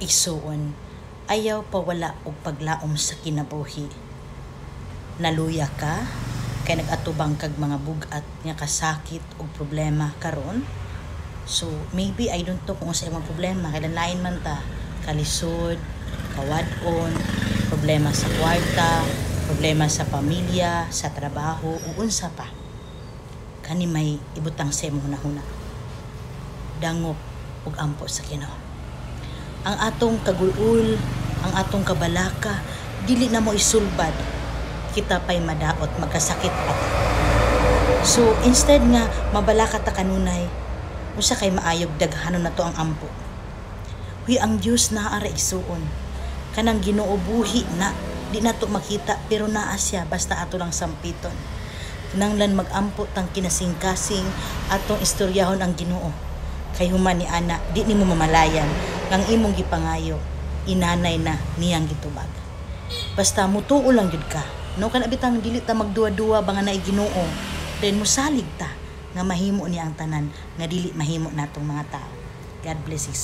Igsuon, ayaw pawala og paglaom sa kinabuhi. Naluya ka kay nagatubang kag mga bugat nga kasakit og problema karon. So maybe I don't know kung sa imong problema kay lain man ta, kalisod, kawadon, problema sa kwarta, problema sa pamilya, sa trabaho, ug unsa pa. Kani may ibutang sa imong hunahuna. Dangop ug ampo sa Ginoo. Ang atong kagulul, ang atong kabalaka, dili na mo isulbad. Kita pa'y madaot, magkasakit pa ta. So, instead nga, mabalaka ta kanunay, usa kay maayog daghanon na to ang ampo. Huy, ang Diyos naara igsuon. Kanang Ginoo buhi na, di na to makita, pero naa siya, basta ato lang sampiton. Kinanglan mag-ampo tang kinasing-kasing, atong istoryahon ang Ginoo. Kay human ni ana, di ni mo mamalayan, ang imong gipangayo, inanay na niyang gitubag. Basta mutuo lang jud ka. No kana bitang dili ta magduwa-duwa ba nga naay Ginoo. Then musalig ta nga mahimo niya ang tanan nga dili mahimo natong mga tao. God bless you.